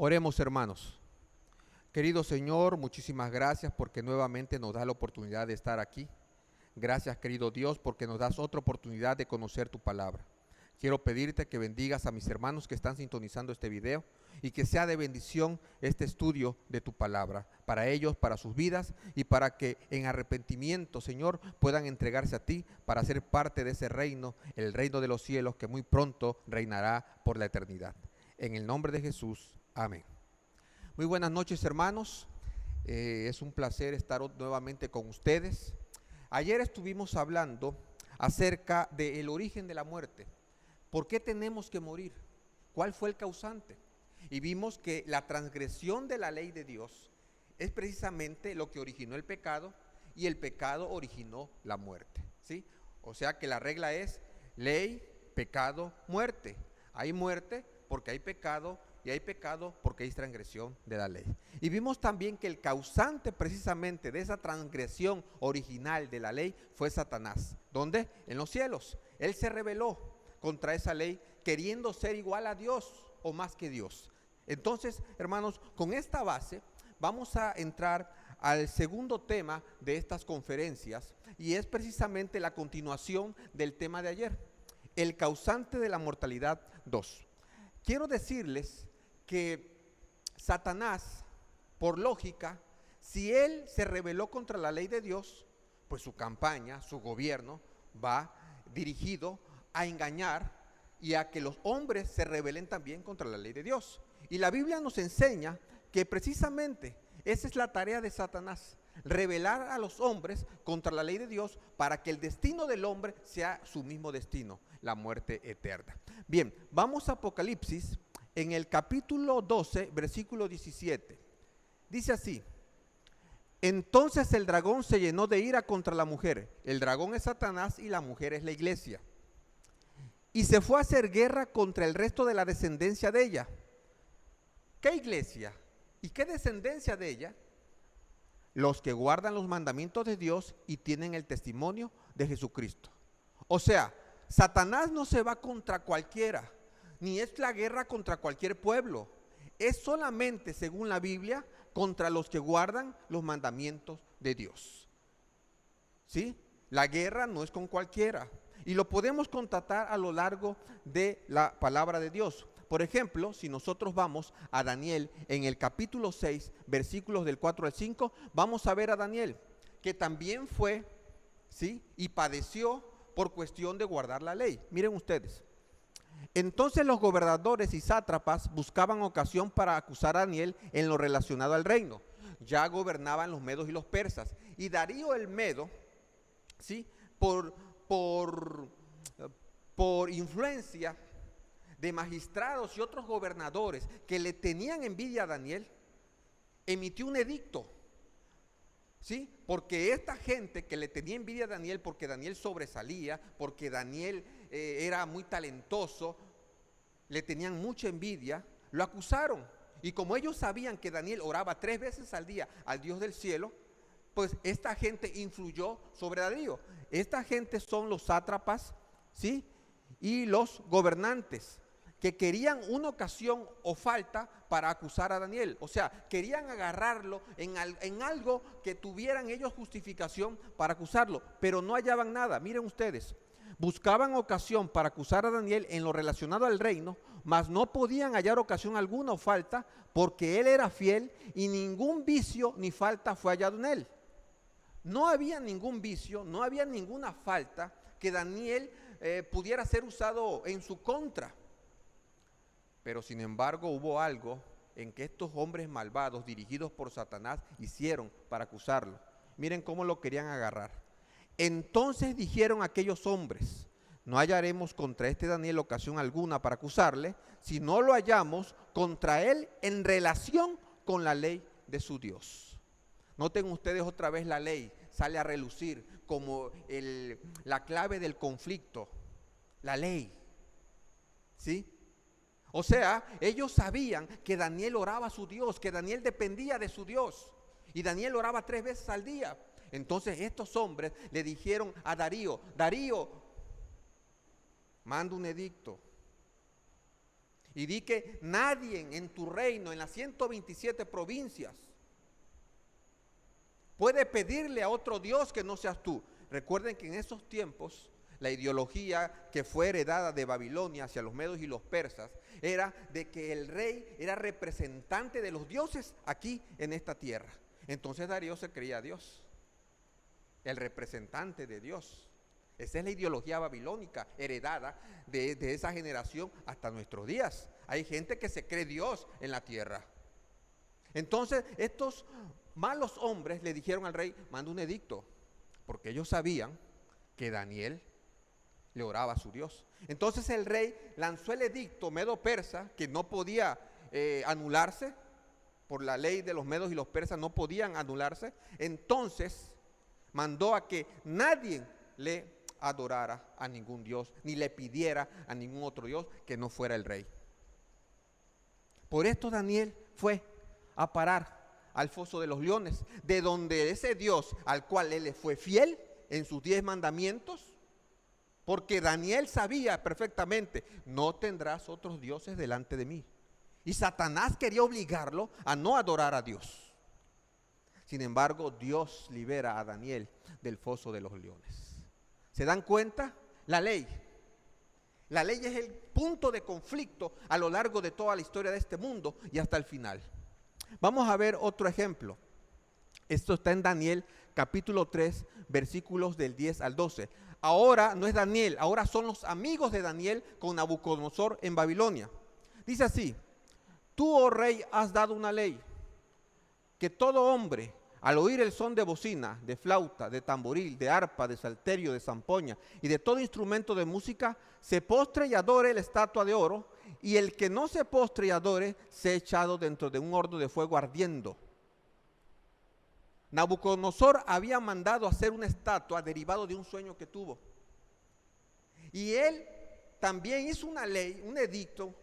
Oremos, hermanos. Querido Señor, muchísimas gracias porque nuevamente nos das la oportunidad de estar aquí. Gracias, querido Dios, porque nos das otra oportunidad de conocer tu palabra. Quiero pedirte que bendigas a mis hermanos que están sintonizando este video y que sea de bendición este estudio de tu palabra para ellos, para sus vidas y para que en arrepentimiento, Señor, puedan entregarse a ti para ser parte de ese reino, el reino de los cielos que muy pronto reinará por la eternidad. En el nombre de Jesús, amén. Muy buenas noches, hermanos. Es un placer estar nuevamente con ustedes. Ayer estuvimos hablando acerca del origen de la muerte. ¿Por qué tenemos que morir? ¿Cuál fue el causante? Y vimos que la transgresión de la ley de Dios es precisamente lo que originó el pecado, y el pecado originó la muerte, ¿sí? O sea que la regla es ley, pecado, muerte. Hay muerte porque hay pecado, y hay pecado porque hay transgresión de la ley. Y vimos también que el causante precisamente de esa transgresión original de la ley fue Satanás. ¿Dónde? En los cielos. Él se rebeló contra esa ley queriendo ser igual a Dios o más que Dios. Entonces, hermanos, con esta base vamos a entrar al segundo tema de estas conferencias, y es precisamente la continuación del tema de ayer, el causante de la mortalidad 2. Quiero decirles que Satanás, por lógica, si él se rebeló contra la ley de Dios, pues su campaña, su gobierno va dirigido a engañar y a que los hombres se rebelen también contra la ley de Dios. Y la Biblia nos enseña que precisamente esa es la tarea de Satanás, rebelar a los hombres contra la ley de Dios para que el destino del hombre sea su mismo destino, la muerte eterna. Bien, vamos a Apocalipsis en el capítulo 12, versículo 17. Dice así: entonces el dragón se llenó de ira contra la mujer. El dragón es Satanás y la mujer es la iglesia. Y se fue a hacer guerra contra el resto de la descendencia de ella. ¿Qué iglesia? ¿Y qué descendencia de ella? Los que guardan los mandamientos de Dios y tienen el testimonio de Jesucristo. O sea, Satanás no se va contra cualquiera, ni es la guerra contra cualquier pueblo. Es solamente, según la Biblia, contra los que guardan los mandamientos de Dios. ¿Sí? La guerra no es con cualquiera. Y lo podemos constatar a lo largo de la palabra de Dios. Por ejemplo, si nosotros vamos a Daniel en el capítulo 6, versículos del 4 al 5, vamos a ver a Daniel, que también fue, ¿sí?, y padeció por cuestión de guardar la ley. Miren ustedes. Entonces los gobernadores y sátrapas buscaban ocasión para acusar a Daniel en lo relacionado al reino. Ya gobernaban los medos y los persas. Y Darío el Medo, ¿sí?, por influencia de magistrados y otros gobernadores que le tenían envidia a Daniel, emitió un edicto, ¿sí? Porque esta gente que le tenía envidia a Daniel, porque Daniel sobresalía, porque Daniel era muy talentoso, le tenían mucha envidia, lo acusaron. Y como ellos sabían que Daniel oraba 3 veces al día al Dios del cielo, pues esta gente influyó sobre Darío. Esta gente son los sátrapas, ¿sí?, y los gobernantes, que querían una ocasión o falta para acusar a Daniel. O sea, querían agarrarlo en algo que tuvieran ellos justificación para acusarlo, pero no hallaban nada. Miren ustedes, buscaban ocasión para acusar a Daniel en lo relacionado al reino, mas no podían hallar ocasión alguna o falta, porque él era fiel y ningún vicio ni falta fue hallado en él. No había ningún vicio, no había ninguna falta que Daniel pudiera ser usado en su contra. Pero sin embargo hubo algo en que estos hombres malvados dirigidos por Satanás hicieron para acusarlo. Miren cómo lo querían agarrar. Entonces dijeron aquellos hombres: no hallaremos contra este Daniel ocasión alguna para acusarle, si no lo hallamos contra él en relación con la ley de su Dios. Noten ustedes otra vez, la ley sale a relucir como la clave del conflicto, la ley, ¿sí? O sea, ellos sabían que Daniel oraba a su Dios, que Daniel dependía de su Dios, y Daniel oraba 3 veces al día. Entonces estos hombres le dijeron a Darío: Darío, manda un edicto Y di que nadie en tu reino, en las 127 provincias, puede pedirle a otro Dios que no seas tú. Recuerden que en esos tiempos la ideología que fue heredada de Babilonia hacia los medos y los persas era de que el rey era representante de los dioses aquí en esta tierra. Entonces Darío se creía Dios, el representante de Dios. Esa es la ideología babilónica heredada de esa generación hasta nuestros días. Hay gente que se cree Dios en la tierra. Entonces estos malos hombres le dijeron al rey: manda un edicto, porque ellos sabían que Daniel le oraba a su Dios. Entonces el rey lanzó el edicto medo-persa, que no podía anularse, por la ley de los medos y los persas no podían anularse. Entonces mandó a que nadie le adorara a ningún Dios, ni le pidiera a ningún otro Dios que no fuera el rey. Por esto Daniel fue a parar al foso de los leones, de donde ese Dios al cual él le fue fiel en sus 10 mandamientos, porque Daniel sabía perfectamente: no tendrás otros dioses delante de mí. Y Satanás quería obligarlo a no adorar a Dios. Sin embargo, Dios libera a Daniel del foso de los leones. ¿Se dan cuenta? La ley es el punto de conflicto a lo largo de toda la historia de este mundo y hasta el final. Vamos a ver otro ejemplo. Esto está en Daniel capítulo 3, versículos del 10 al 12. Ahora no es Daniel, ahora son los amigos de Daniel con Nabucodonosor en Babilonia. Dice así: tú, oh rey, has dado una ley, que todo hombre, al oír el son de bocina, de flauta, de tamboril, de arpa, de salterio, de zampoña y de todo instrumento de música, se postre y adore la estatua de oro, y el que no se postre y adore, sea echado dentro de un horno de fuego ardiendo. Nabucodonosor había mandado hacer una estatua derivado de un sueño que tuvo. Y él también hizo una ley, un edicto,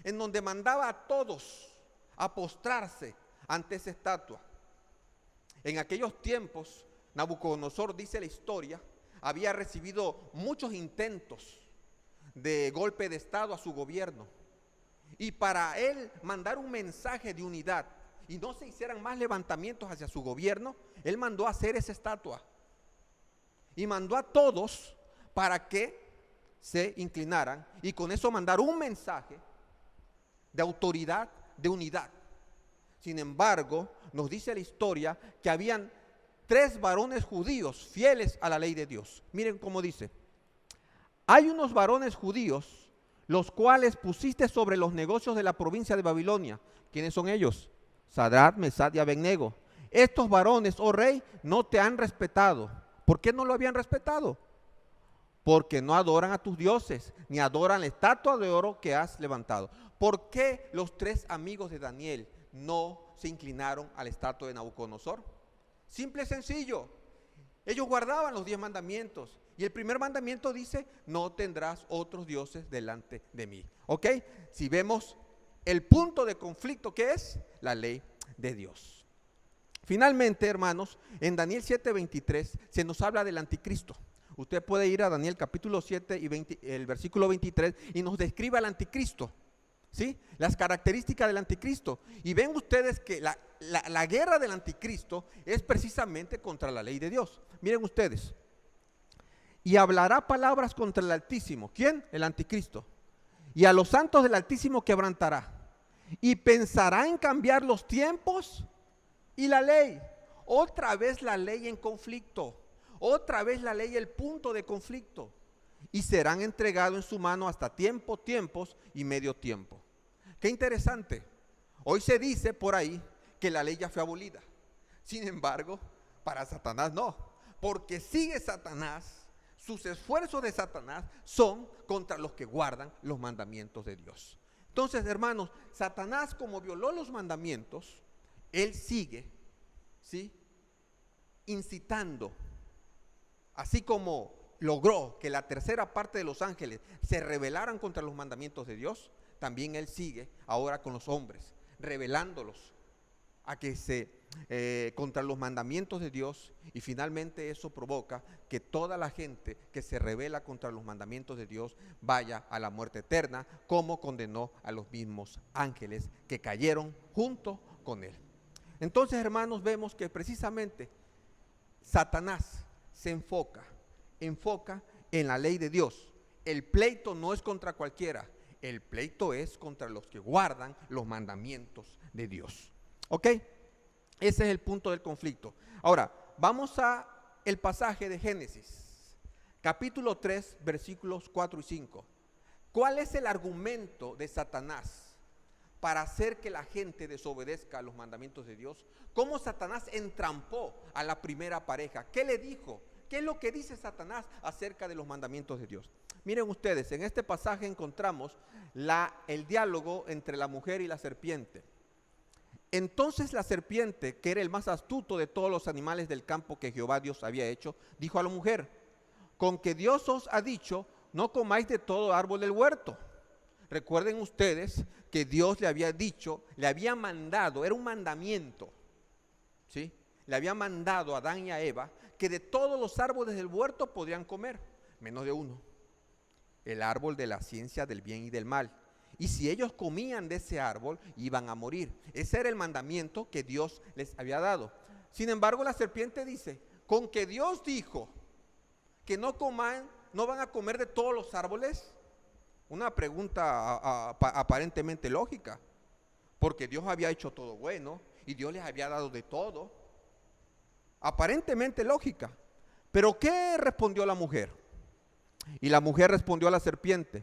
en donde mandaba a todos a postrarse ante esa estatua. En aquellos tiempos, Nabucodonosor, dice la historia, había recibido muchos intentos de golpe de estado a su gobierno. Y para él mandar un mensaje de unidad y no se hicieran más levantamientos hacia su gobierno, él mandó a hacer esa estatua. Y mandó a todos para que se inclinaran y con eso mandar un mensaje de autoridad, de unidad. Sin embargo, nos dice la historia que habían 3 varones judíos fieles a la ley de Dios. Miren cómo dice: hay unos varones judíos, los cuales pusiste sobre los negocios de la provincia de Babilonia. ¿Quiénes son ellos? Sadrach, Mesach y Abednego. Estos varones, oh rey, no te han respetado. ¿Por qué no lo habían respetado? Porque no adoran a tus dioses, ni adoran la estatua de oro que has levantado. ¿Por qué los 3 amigos de Daniel no se inclinaron a la estatua de Nabucodonosor? Simple y sencillo. Ellos guardaban los 10 mandamientos. Y el primer mandamiento dice: no tendrás otros dioses delante de mí. ¿Ok? Si vemos el punto de conflicto, que es la ley de Dios. Finalmente, hermanos, en Daniel 7:23 se nos habla del anticristo. Usted puede ir a Daniel capítulo 7 y el versículo 23 y nos describe al anticristo, ¿sí? Las características del anticristo. Y ven ustedes que la guerra del anticristo es precisamente contra la ley de Dios. Miren ustedes: y hablará palabras contra el Altísimo. ¿Quién? El anticristo. Y a los santos del Altísimo quebrantará. Y pensará en cambiar los tiempos y la ley. Otra vez la ley en conflicto. Otra vez la ley el punto de conflicto. Y serán entregados en su mano hasta tiempos y medio tiempo. Qué interesante. Hoy se dice por ahí que la ley ya fue abolida. Sin embargo, para Satanás no. Porque sigue Satanás. Sus esfuerzos de Satanás son contra los que guardan los mandamientos de Dios. Entonces, hermanos, Satanás, como violó los mandamientos, él sigue, ¿sí?, incitando. Así como logró que la tercera parte de los ángeles se rebelaran contra los mandamientos de Dios, también él sigue ahora con los hombres, rebelándolos a que contra los mandamientos de Dios, y finalmente eso provoca que toda la gente que se rebela contra los mandamientos de Dios vaya a la muerte eterna, como condenó a los mismos ángeles que cayeron junto con él. Entonces, hermanos, vemos que precisamente Satanás se enfoca en la ley de Dios. El pleito no es contra cualquiera, el pleito es contra los que guardan los mandamientos de Dios. ¿Ok? Ese es el punto del conflicto. Ahora, vamos a el pasaje de Génesis, capítulo 3, versículos 4 y 5. ¿Cuál es el argumento de Satanás para hacer que la gente desobedezca a los mandamientos de Dios? ¿Cómo Satanás entrampó a la primera pareja? ¿Qué le dijo? ¿Qué es lo que dice Satanás acerca de los mandamientos de Dios? Miren ustedes, en este pasaje encontramos el diálogo entre la mujer y la serpiente. Entonces la serpiente, que era el más astuto de todos los animales del campo que Jehová Dios había hecho, dijo a la mujer: con que Dios os ha dicho, no comáis de todo árbol del huerto. Recuerden ustedes que Dios le había dicho, le había mandado, era un mandamiento, ¿sí? Le había mandado a Adán y a Eva que de todos los árboles del huerto podrían comer, menos de uno, el árbol de la ciencia del bien y del mal. Y si ellos comían de ese árbol, iban a morir. Ese era el mandamiento que Dios les había dado. Sin embargo, la serpiente dice: con que Dios dijo que no van a comer de todos los árboles. Una pregunta aparentemente lógica, porque Dios había hecho todo bueno y Dios les había dado de todo. Aparentemente lógica. Pero ¿qué respondió la mujer? Y la mujer respondió a la serpiente: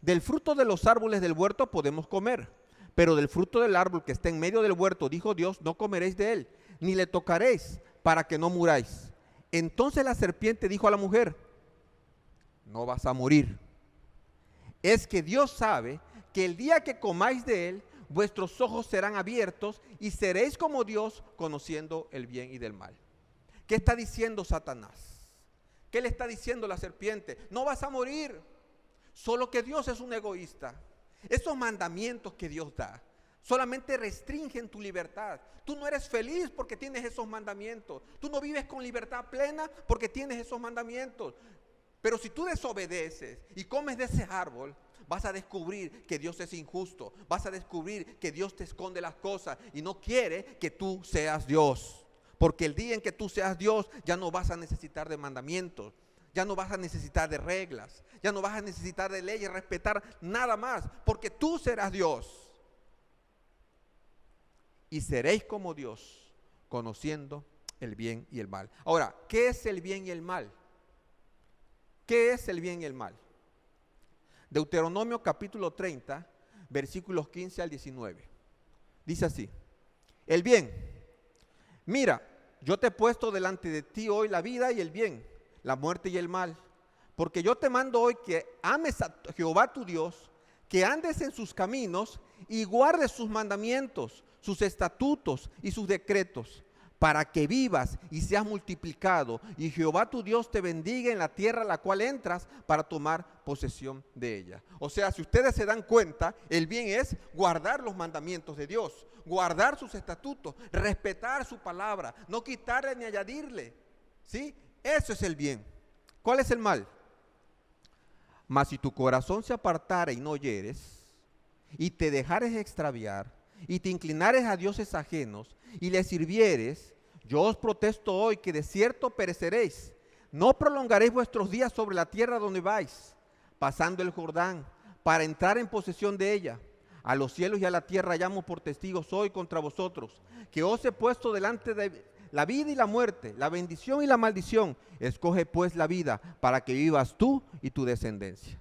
del fruto de los árboles del huerto podemos comer, pero del fruto del árbol que está en medio del huerto, dijo Dios, no comeréis de él, ni le tocaréis, para que no muráis. Entonces la serpiente dijo a la mujer: no vas a morir. Es que Dios sabe que el día que comáis de él, vuestros ojos serán abiertos y seréis como Dios, conociendo el bien y del mal. ¿Qué está diciendo Satanás? ¿Qué le está diciendo la serpiente? No vas a morir. Solo que Dios es un egoísta. Esos mandamientos que Dios da solamente restringen tu libertad. Tú no eres feliz porque tienes esos mandamientos. Tú no vives con libertad plena porque tienes esos mandamientos. Pero si tú desobedeces y comes de ese árbol, vas a descubrir que Dios es injusto. Vas a descubrir que Dios te esconde las cosas y no quiere que tú seas Dios. Porque el día en que tú seas Dios, ya no vas a necesitar de mandamientos. Ya no vas a necesitar de reglas, ya no vas a necesitar de leyes, respetar nada más, porque tú serás Dios. Y seréis como Dios, conociendo el bien y el mal. Ahora, ¿qué es el bien y el mal? ¿Qué es el bien y el mal? Deuteronomio capítulo 30, versículos 15 al 19. Dice así: el bien, mira, yo te he puesto delante de ti hoy la vida y el bien, la muerte y el mal, porque yo te mando hoy que ames a Jehová tu Dios, que andes en sus caminos y guardes sus mandamientos, sus estatutos y sus decretos, para que vivas y seas multiplicado, y Jehová tu Dios te bendiga en la tierra a la cual entras para tomar posesión de ella. O sea, si ustedes se dan cuenta, el bien es guardar los mandamientos de Dios, guardar sus estatutos, respetar su palabra, no quitarle ni añadirle, ¿sí? Eso es el bien. ¿Cuál es el mal? Mas si tu corazón se apartare y no oyeres, y te dejares extraviar, y te inclinares a dioses ajenos, y les sirvieres, yo os protesto hoy que de cierto pereceréis. No prolongaréis vuestros días sobre la tierra donde vais, pasando el Jordán, para entrar en posesión de ella. A los cielos y a la tierra llamo por testigos hoy contra vosotros, que os he puesto delante de la vida y la muerte, la bendición y la maldición. Escoge pues la vida para que vivas tú y tu descendencia.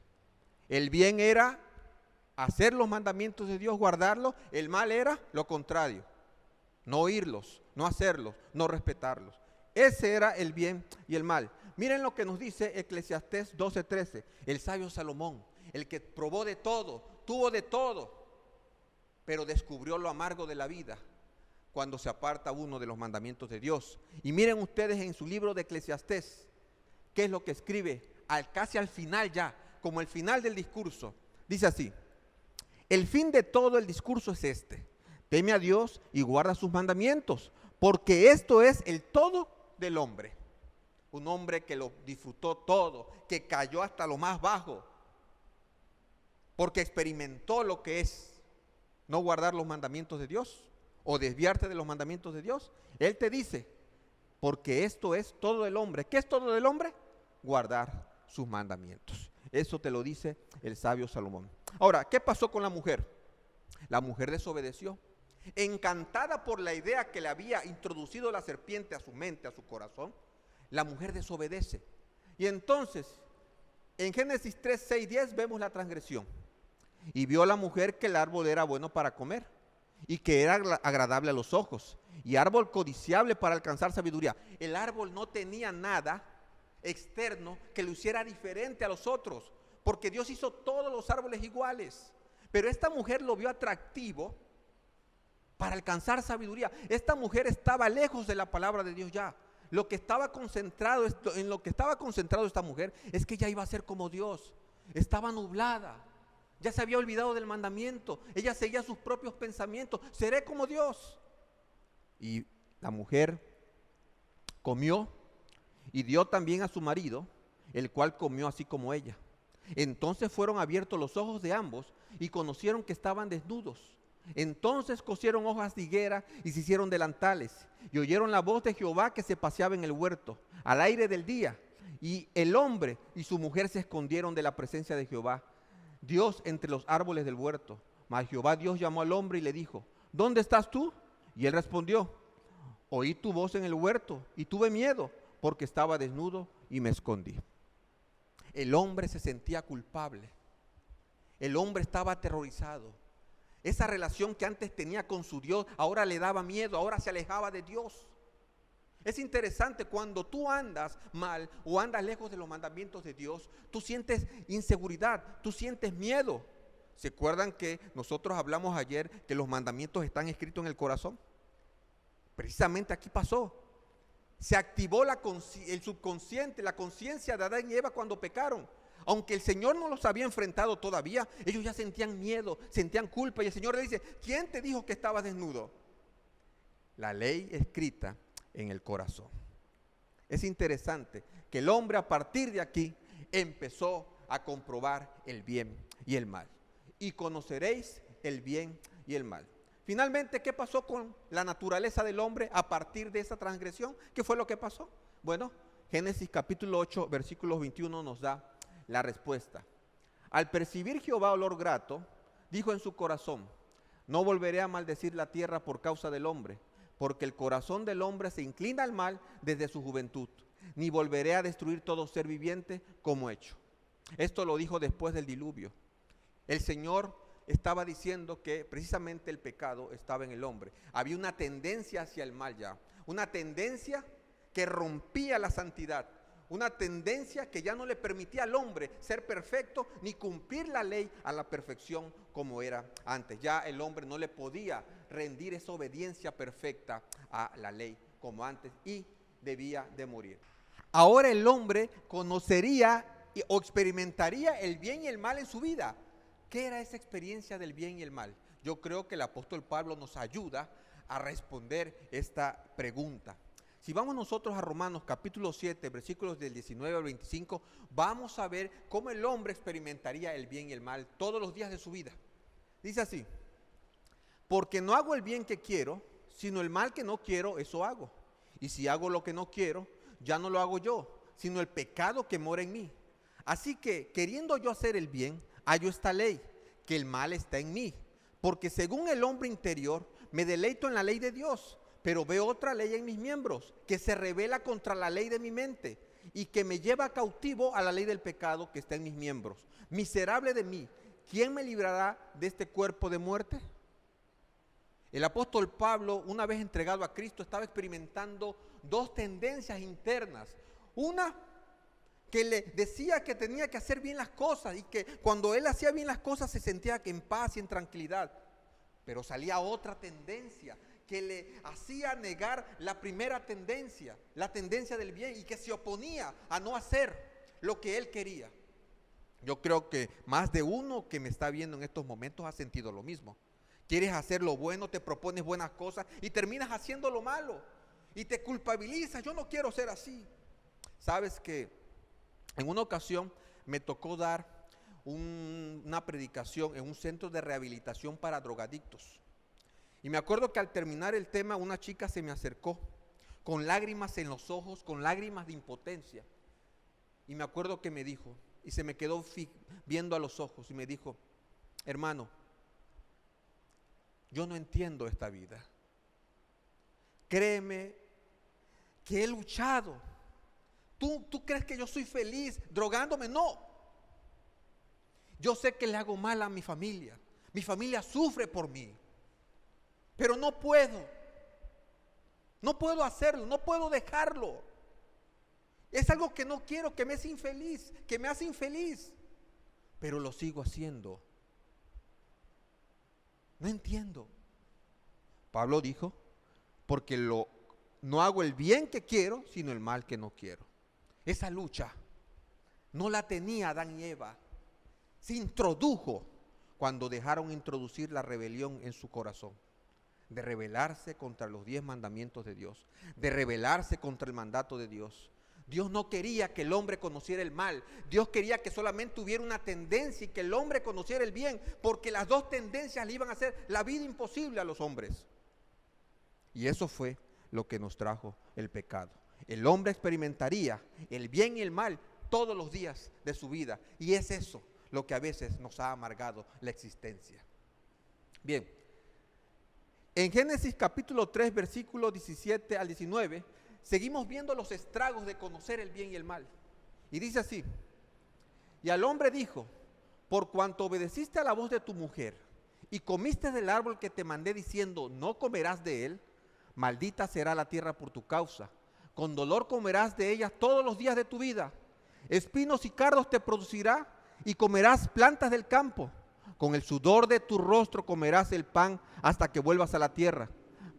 El bien era hacer los mandamientos de Dios, guardarlos. El mal era lo contrario, no oírlos, no hacerlos, no respetarlos. Ese era el bien y el mal. Miren lo que nos dice Eclesiastés 12:13. El sabio Salomón, el que probó de todo, tuvo de todo, pero descubrió lo amargo de la vida cuando se aparta uno de los mandamientos de Dios. Y miren ustedes en su libro de Eclesiastés, qué es lo que escribe casi al final ya, como el final del discurso. Dice así: el fin de todo el discurso es este: teme a Dios y guarda sus mandamientos, porque esto es el todo del hombre. Un hombre que lo disfrutó todo, que cayó hasta lo más bajo, porque experimentó lo que es no guardar los mandamientos de Dios o desviarte de los mandamientos de Dios. Él te dice, porque esto es todo del hombre. ¿Qué es todo del hombre? Guardar sus mandamientos. Eso te lo dice el sabio Salomón. Ahora, ¿qué pasó con la mujer? La mujer desobedeció. Encantada por la idea que le había introducido la serpiente a su mente, a su corazón, la mujer desobedece. Y entonces, en Génesis 3, 6, 10 vemos la transgresión. Y vio la mujer que el árbol era bueno para comer y que era agradable a los ojos y árbol codiciable para alcanzar sabiduría. El árbol no tenía nada externo que lo hiciera diferente a los otros, porque Dios hizo todos los árboles iguales. Pero esta mujer lo vio atractivo para alcanzar sabiduría. Esta mujer estaba lejos de la palabra de Dios ya. En lo que estaba concentrado esta mujer es que ella iba a ser como Dios. Estaba nublada. Ya se había olvidado del mandamiento. Ella seguía sus propios pensamientos. Seré como Dios. Y la mujer comió y dio también a su marido, el cual comió así como ella. Entonces fueron abiertos los ojos de ambos y conocieron que estaban desnudos. Entonces cosieron hojas de higuera y se hicieron delantales, y oyeron la voz de Jehová que se paseaba en el huerto al aire del día. Y el hombre y su mujer se escondieron de la presencia de Jehová Dios entre los árboles del huerto. Mas Jehová Dios llamó al hombre y le dijo, ¿dónde estás tú? Y él respondió, oí tu voz en el huerto y tuve miedo, porque estaba desnudo y me escondí. El hombre se sentía culpable. El hombre estaba aterrorizado. Esa relación que antes tenía con su Dios, ahora le daba miedo, ahora se alejaba de Dios. Es interesante, cuando tú andas mal o andas lejos de los mandamientos de Dios, tú sientes inseguridad, tú sientes miedo. ¿Se acuerdan que nosotros hablamos ayer que los mandamientos están escritos en el corazón? Precisamente aquí pasó. Se activó el subconsciente, la conciencia de Adán y Eva cuando pecaron. Aunque el Señor no los había enfrentado todavía, ellos ya sentían miedo, sentían culpa. Y el Señor le dice, ¿quién te dijo que estabas desnudo? La ley escrita en el corazón. Es interesante que el hombre a partir de aquí empezó a comprobar el bien y el mal. Y conoceréis el bien y el mal. Finalmente, ¿qué pasó con la naturaleza del hombre a partir de esa transgresión? ¿Qué fue lo que pasó? Bueno, Génesis capítulo 8, versículos 21 nos da la respuesta. Al percibir Jehová olor grato, dijo en su corazón, no volveré a maldecir la tierra por causa del hombre, porque el corazón del hombre se inclina al mal desde su juventud, ni volveré a destruir todo ser viviente como hecho. Esto lo dijo después del diluvio. El Señor estaba diciendo que precisamente el pecado estaba en el hombre. Había una tendencia hacia el mal ya, una tendencia que rompía la santidad, una tendencia que ya no le permitía al hombre ser perfecto ni cumplir la ley a la perfección como era antes. Ya el hombre no le podía rendir esa obediencia perfecta a la ley como antes y debía de morir. Ahora el hombre conocería o experimentaría el bien y el mal en su vida. ¿Qué era esa experiencia del bien y el mal? Yo creo que el apóstol Pablo nos ayuda a responder esta pregunta. Si vamos nosotros a Romanos capítulo 7, versículos del 19 al 25, vamos a ver cómo el hombre experimentaría el bien y el mal todos los días de su vida. Dice así, porque no hago el bien que quiero, sino el mal que no quiero, eso hago. Y si hago lo que no quiero, ya no lo hago yo, sino el pecado que mora en mí. Así que, queriendo yo hacer el bien, hallo esta ley, que el mal está en mí. Porque según el hombre interior, me deleito en la ley de Dios, pero veo otra ley en mis miembros, que se rebela contra la ley de mi mente, y que me lleva cautivo a la ley del pecado que está en mis miembros. Miserable de mí, ¿quién me librará de este cuerpo de muerte? El apóstol Pablo, una vez entregado a Cristo, estaba experimentando dos tendencias internas. Una que le decía que tenía que hacer bien las cosas y que cuando él hacía bien las cosas se sentía en paz y en tranquilidad. Pero salía otra tendencia que le hacía negar la primera tendencia, la tendencia del bien, y que se oponía a no hacer lo que él quería. Yo creo que más de uno que me está viendo en estos momentos ha sentido lo mismo, Quieres hacer lo bueno, te propones buenas cosas y terminas haciendo lo malo. Y te culpabilizas, yo no quiero ser así. Sabes que en una ocasión me tocó dar una predicación en un centro de rehabilitación para drogadictos. Y me acuerdo que al terminar el tema, una chica se me acercó con lágrimas en los ojos, con lágrimas de impotencia. Y me acuerdo que me dijo, y se me quedó viendo a los ojos, y me dijo: hermano, yo no entiendo esta vida. Créeme que he luchado. ¿Tú crees que yo soy feliz drogándome? No. Yo sé que le hago mal a mi familia. Mi familia sufre por mí. Pero no puedo. No puedo hacerlo, no puedo dejarlo. Es algo que no quiero, que me hace infeliz, que me hace infeliz. Pero lo sigo haciendo. No entiendo. Pablo dijo, porque no hago el bien que quiero, sino el mal que no quiero. Esa lucha no la tenía Adán y Eva. Se introdujo cuando dejaron introducir la rebelión en su corazón. De rebelarse contra los 10 mandamientos de Dios. De rebelarse contra el mandato de Dios. Dios no quería que el hombre conociera el mal. Dios quería que solamente hubiera una tendencia y que el hombre conociera el bien, porque las dos tendencias le iban a hacer la vida imposible a los hombres. Y eso fue lo que nos trajo el pecado. El hombre experimentaría el bien y el mal todos los días de su vida. Y es eso lo que a veces nos ha amargado la existencia. Bien, en Génesis capítulo 3, versículos 17 al 19, seguimos viendo los estragos de conocer el bien y el mal. Y dice así: y al hombre dijo: por cuanto obedeciste a la voz de tu mujer y comiste del árbol que te mandé diciendo, no comerás de él, maldita será la tierra por tu causa. Con dolor comerás de ella todos los días de tu vida. Espinos y cardos te producirá y comerás plantas del campo. Con el sudor de tu rostro comerás el pan hasta que vuelvas a la tierra,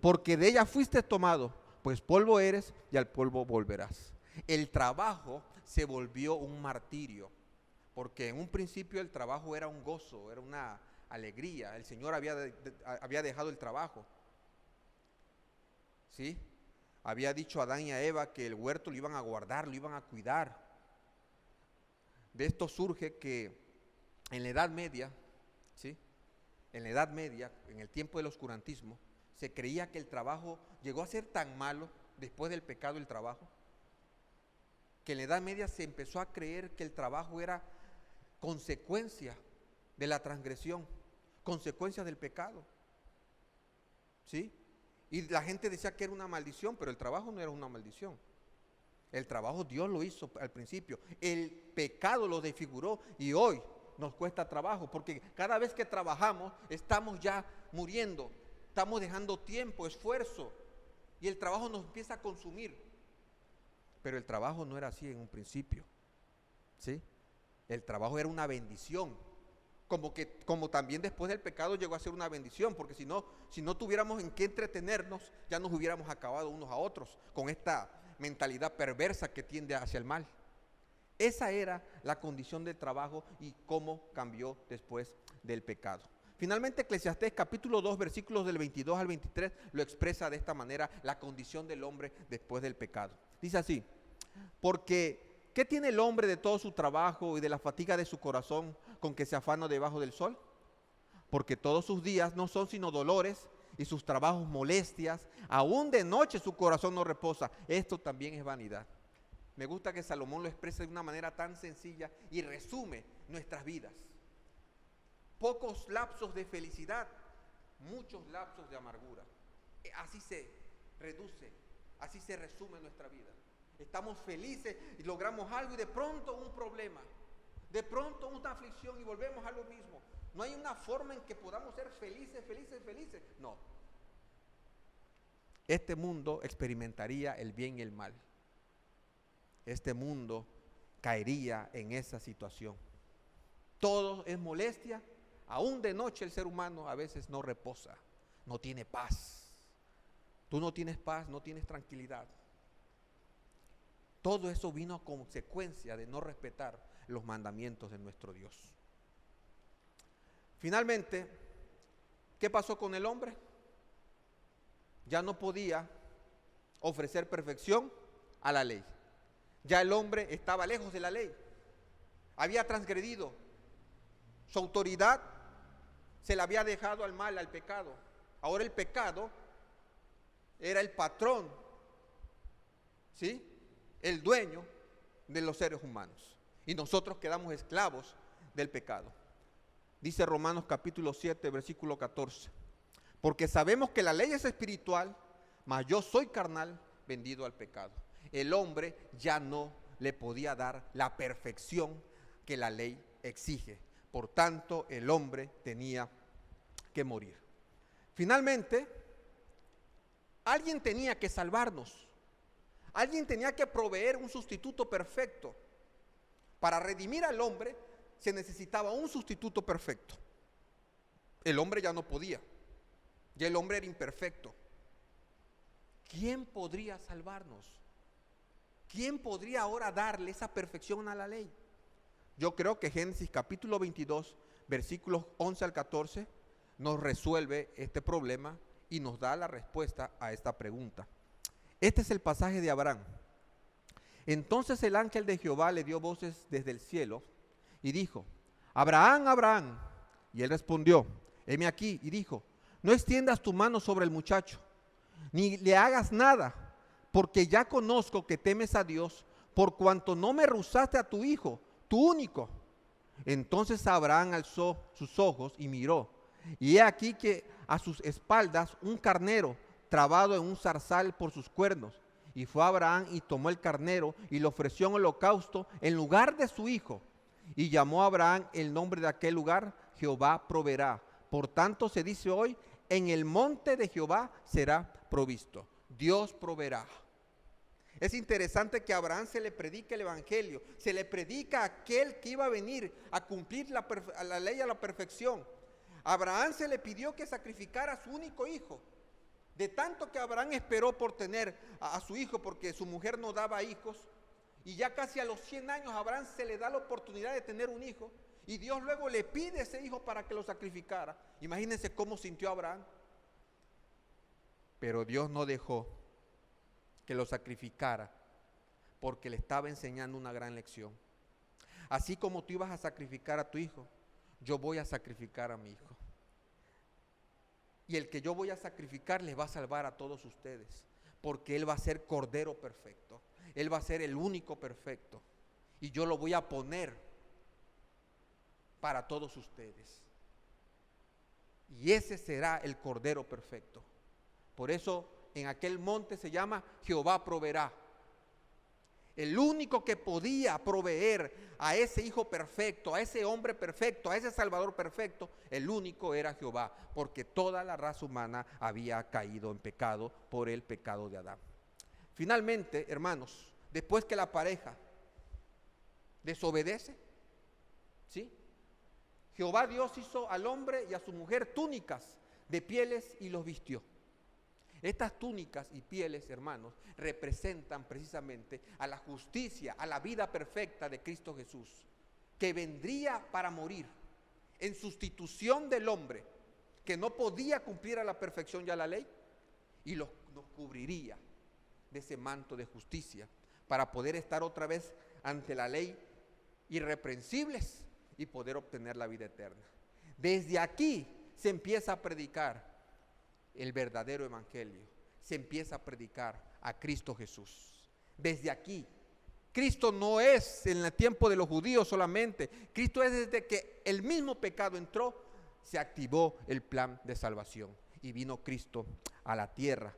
porque de ella fuiste tomado, pues polvo eres y al polvo volverás. El trabajo se volvió un martirio, porque en un principio el trabajo era un gozo, era una alegría. El Señor había dejado el trabajo, ¿sí? Había dicho a Adán y a Eva que el huerto lo iban a guardar, lo iban a cuidar. De esto surge que en la Edad Media, ¿sí? En la Edad Media, en el tiempo del oscurantismo, se creía que el trabajo llegó a ser tan malo, después del pecado el trabajo, que en la Edad Media se empezó a creer que el trabajo era consecuencia de la transgresión, consecuencia del pecado, ¿sí? Y la gente decía que era una maldición, pero el trabajo no era una maldición. El trabajo Dios lo hizo al principio. El pecado lo desfiguró y hoy nos cuesta trabajo, porque cada vez que trabajamos estamos ya muriendo, estamos dejando tiempo, esfuerzo, y el trabajo nos empieza a consumir. Pero el trabajo no era así en un principio, ¿sí? El trabajo era una bendición, como también después del pecado llegó a ser una bendición, porque si no tuviéramos en qué entretenernos, ya nos hubiéramos acabado unos a otros con esta mentalidad perversa que tiende hacia el mal. Esa era la condición del trabajo y cómo cambió después del pecado. Finalmente, Eclesiastés capítulo 2, versículos del 22 al 23, lo expresa de esta manera la condición del hombre después del pecado. Dice así: porque ¿qué tiene el hombre de todo su trabajo y de la fatiga de su corazón con que se afana debajo del sol? Porque todos sus días no son sino dolores y sus trabajos molestias, aún de noche su corazón no reposa. Esto también es vanidad. Me gusta que Salomón lo exprese de una manera tan sencilla y resume nuestras vidas. Pocos lapsos de felicidad, muchos lapsos de amargura. Así se reduce, así se resume nuestra vida. Estamos felices y logramos algo y de pronto un problema, de pronto una aflicción y volvemos a lo mismo. No hay una forma en que podamos ser felices. No. Este mundo experimentaría el bien y el mal. Este mundo caería en esa situación. Todo es molestia. Aún de noche el ser humano a veces no reposa, no tiene paz. Tú no tienes paz, no tienes tranquilidad. Todo eso vino a consecuencia de no respetar los mandamientos de nuestro Dios. Finalmente, ¿Qué pasó con el hombre? Ya no podía ofrecer perfección a la ley. Ya el hombre estaba lejos de la ley. Había transgredido. Su autoridad se la había dejado al mal, al pecado. Ahora el pecado era el patrón, ¿sí? El dueño de los seres humanos. Y nosotros quedamos esclavos del pecado. Dice Romanos capítulo 7, versículo 14. Porque sabemos que la ley es espiritual, mas yo soy carnal, vendido al pecado. El hombre ya no le podía dar la perfección que la ley exige. Por tanto, el hombre tenía que morir. Finalmente, alguien tenía que salvarnos. Alguien tenía que proveer un sustituto perfecto. Para redimir al hombre se necesitaba un sustituto perfecto. El hombre ya no podía. Ya el hombre era imperfecto. ¿Quién podría salvarnos? ¿Quién podría ahora darle esa perfección a la ley? Yo creo que Génesis capítulo 22, versículos 11 al 14, nos resuelve este problema y nos da la respuesta a esta pregunta. Este es el pasaje de Abraham. Entonces el ángel de Jehová le dio voces desde el cielo y dijo: Abraham, Abraham. Y él respondió: heme aquí. Y dijo: no extiendas tu mano sobre el muchacho, ni le hagas nada, porque ya conozco que temes a Dios, por cuanto no me rehusaste a tu hijo, tu único. Entonces Abraham alzó sus ojos y miró, y he aquí que a sus espaldas un carnero trabado en un zarzal por sus cuernos. Y fue Abraham y tomó el carnero y lo ofreció en holocausto en lugar de su hijo. Y llamó a Abraham el nombre de aquel lugar: Jehová proveerá. Por tanto se dice hoy: en el monte de Jehová será provisto. Dios proveerá. Es interesante que a Abraham se le predica el evangelio, se le predica a aquel que iba a venir a cumplir la ley a la perfección. A Abraham se le pidió que sacrificara a su único hijo. De tanto que Abraham esperó por tener a su hijo, porque su mujer no daba hijos, y ya casi a los 100 años a Abraham se le da la oportunidad de tener un hijo, y Dios luego le pide ese hijo para que lo sacrificara. Imagínense cómo sintió Abraham. Pero Dios no dejó que lo sacrificara, porque le estaba enseñando una gran lección. Así como tú ibas a sacrificar a tu hijo, yo voy a sacrificar a mi hijo. Y el que yo voy a sacrificar les va a salvar a todos ustedes, porque Él va a ser Cordero perfecto. Él va a ser el único perfecto. Y yo lo voy a poner para todos ustedes. Y ese será el Cordero perfecto. Por eso en aquel monte se llama Jehová proveerá. El único que podía proveer a ese hijo perfecto, a ese hombre perfecto, a ese salvador perfecto, el único era Jehová, porque toda la raza humana había caído en pecado por el pecado de Adán. Finalmente, hermanos, después que la pareja desobedece, ¿sí? Jehová Dios hizo al hombre y a su mujer túnicas de pieles y los vistió. Estas túnicas y pieles, hermanos, representan precisamente a la justicia, a la vida perfecta de Cristo Jesús, que vendría para morir en sustitución del hombre, que no podía cumplir a la perfección ya la ley, y nos cubriría de ese manto de justicia para poder estar otra vez ante la ley irreprensibles y poder obtener la vida eterna. Desde aquí se empieza a predicar el verdadero evangelio, se empieza a predicar a Cristo Jesús. Desde aquí, Cristo no es en el tiempo de los judíos solamente, Cristo es desde que el mismo pecado entró, se activó el plan de salvación y vino Cristo a la tierra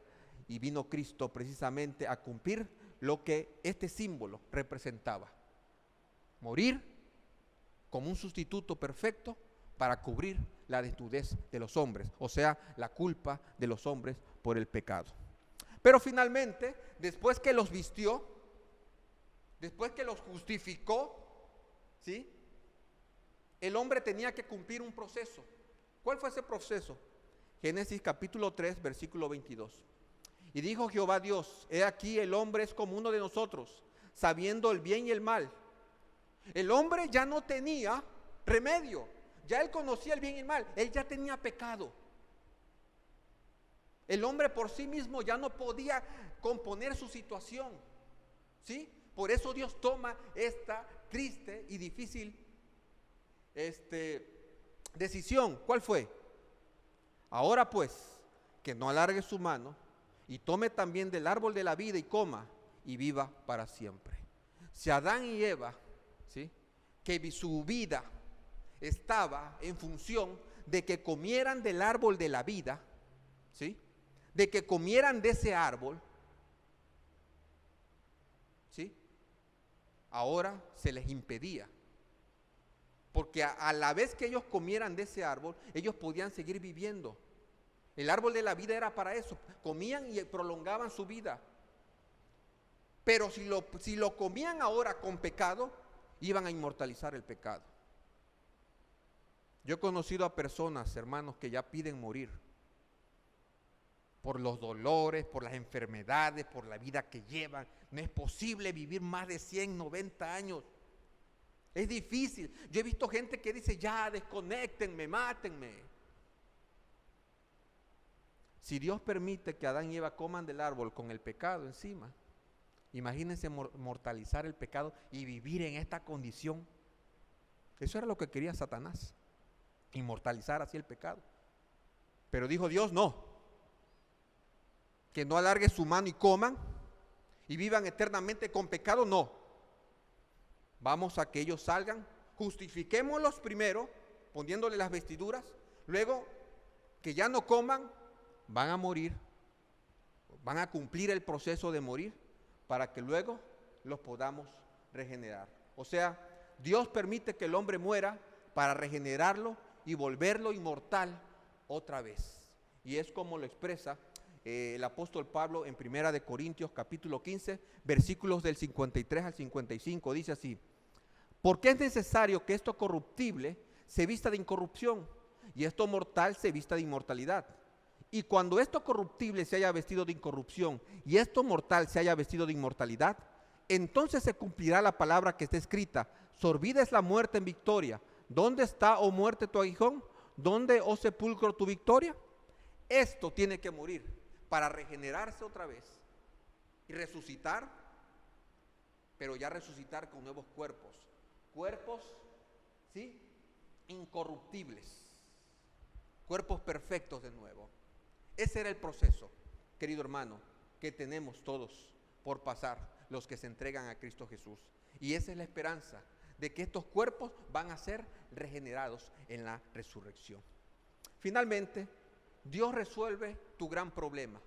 y vino Cristo precisamente a cumplir lo que este símbolo representaba: morir como un sustituto perfecto para cubrir la desnudez de los hombres, o sea, la culpa de los hombres por el pecado. Pero finalmente, después que los vistió, después que los justificó, ¿sí?, el hombre tenía que cumplir un proceso. ¿Cuál fue ese proceso? Génesis capítulo 3, versículo 22. Y dijo Jehová Dios: he aquí el hombre es como uno de nosotros, sabiendo el bien y el mal. El hombre ya no tenía remedio. Ya él conocía el bien y el mal, él ya tenía pecado. El hombre por sí mismo ya no podía componer su situación, ¿sí? Por eso Dios toma esta triste y difícil decisión. ¿Cuál fue? Ahora pues, que no alargue su mano y tome también del árbol de la vida y coma y viva para siempre. Si Adán y Eva, ¿sí?, que su vida estaba en función de que comieran del árbol de la vida, ¿sí?, de que comieran de ese árbol, ¿sí?, ahora se les impedía. Porque a la vez que ellos comieran de ese árbol, ellos podían seguir viviendo. El árbol de la vida era para eso, comían y prolongaban su vida. Pero si lo comían ahora con pecado, iban a inmortalizar el pecado. Yo he conocido a personas, hermanos, que ya piden morir por los dolores, por las enfermedades, por la vida que llevan. No es posible vivir más de 100, 90 años. Es difícil. Yo he visto gente que dice, ya, desconéctenme, mátenme. Si Dios permite que Adán y Eva coman del árbol con el pecado encima, imagínense mortalizar el pecado y vivir en esta condición. Eso era lo que quería Satanás, inmortalizar así el pecado. Pero dijo Dios, no, que no alargue su mano y coman y vivan eternamente con pecado, no. Vamos a que ellos salgan, justifiquémoslos primero, poniéndole las vestiduras, luego que ya no coman, van a morir, van a cumplir el proceso de morir, para que luego los podamos regenerar. O sea, Dios permite que el hombre muera para regenerarlo y volverlo inmortal otra vez. Y es como lo expresa el apóstol Pablo en Primera de Corintios capítulo 15, versículos del 53 al 55, dice así: porque es necesario que esto corruptible se vista de incorrupción y esto mortal se vista de inmortalidad. Y cuando esto corruptible se haya vestido de incorrupción y esto mortal se haya vestido de inmortalidad, entonces se cumplirá la palabra que está escrita: sorbida es la muerte en victoria. ¿Dónde está, oh muerte, tu aguijón? ¿Dónde, oh sepulcro, tu victoria? Esto tiene que morir para regenerarse otra vez y resucitar, pero ya resucitar con nuevos cuerpos, ¿sí?, incorruptibles, cuerpos perfectos de nuevo. Ese era el proceso, querido hermano, que tenemos todos por pasar, los que se entregan a Cristo Jesús. Y esa es la esperanza, de que estos cuerpos van a ser regenerados en la resurrección. Finalmente, Dios resuelve tu gran problema.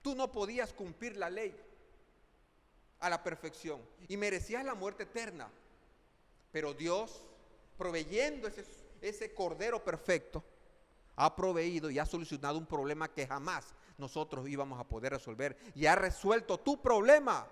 Tú no podías cumplir la ley a la perfección y merecías la muerte eterna. Pero Dios, proveyendo ese cordero perfecto, ha proveído y ha solucionado un problema que jamás nosotros íbamos a poder resolver, y ha resuelto tu problema.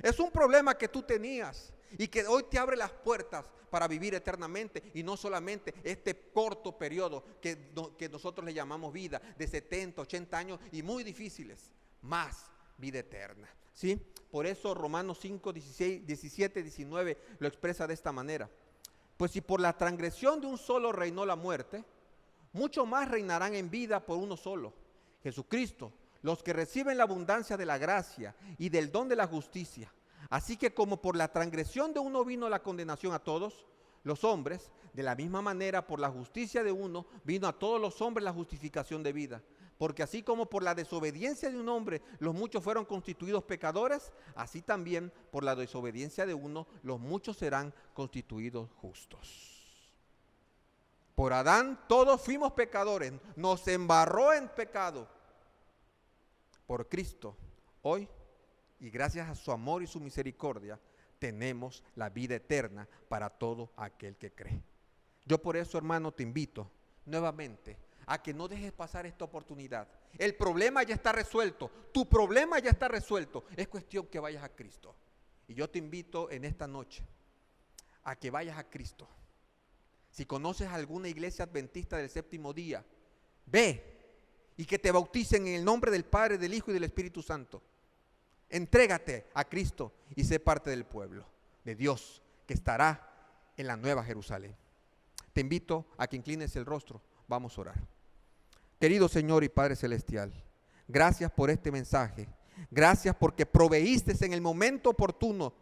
Es un problema que tú tenías y que hoy te abre las puertas para vivir eternamente, y no solamente este corto periodo que nosotros le llamamos vida, de 70, 80 años y muy difíciles, más vida eterna, ¿sí? Por eso Romanos 5, 16, 17, 19 lo expresa de esta manera: pues si por la transgresión de un solo reinó la muerte, mucho más reinarán en vida por uno solo, Jesucristo, los que reciben la abundancia de la gracia y del don de la justicia. Así que como por la transgresión de uno vino la condenación a todos los hombres, de la misma manera por la justicia de uno vino a todos los hombres la justificación de vida. Porque así como por la desobediencia de un hombre los muchos fueron constituidos pecadores, así también por la desobediencia de uno los muchos serán constituidos justos. Por Adán todos fuimos pecadores, nos embarró en pecado. Por Cristo, hoy, y gracias a su amor y su misericordia, tenemos la vida eterna para todo aquel que cree. Yo por eso, hermano, te invito nuevamente a que no dejes pasar esta oportunidad. El problema ya está resuelto, tu problema ya está resuelto, es cuestión que vayas a Cristo. Y yo te invito en esta noche a que vayas a Cristo. Si conoces alguna iglesia adventista del séptimo día, ve y que te bauticen en el nombre del Padre, del Hijo y del Espíritu Santo. Entrégate a Cristo y sé parte del pueblo de Dios que estará en la nueva Jerusalén. Te invito a que inclines el rostro. Vamos a orar. Querido Señor y Padre Celestial, gracias por este mensaje. Gracias porque proveíste en el momento oportuno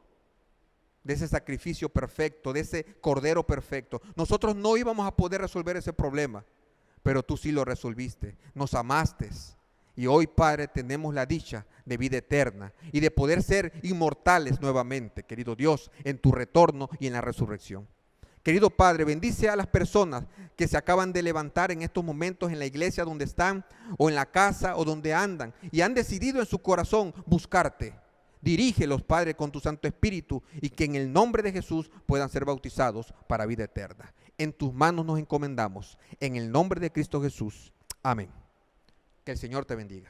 de ese sacrificio perfecto, de ese cordero perfecto. Nosotros no íbamos a poder resolver ese problema, pero tú sí lo resolviste. Nos amaste. Y hoy, Padre, tenemos la dicha de vida eterna y de poder ser inmortales nuevamente, querido Dios, en tu retorno y en la resurrección. Querido Padre, bendice a las personas que se acaban de levantar en estos momentos en la iglesia donde están, o en la casa, o donde andan, y han decidido en su corazón buscarte. Dirígelos, Padre, con tu Santo Espíritu, y que en el nombre de Jesús puedan ser bautizados para vida eterna. En tus manos nos encomendamos, en el nombre de Cristo Jesús. Amén. Que el Señor te bendiga.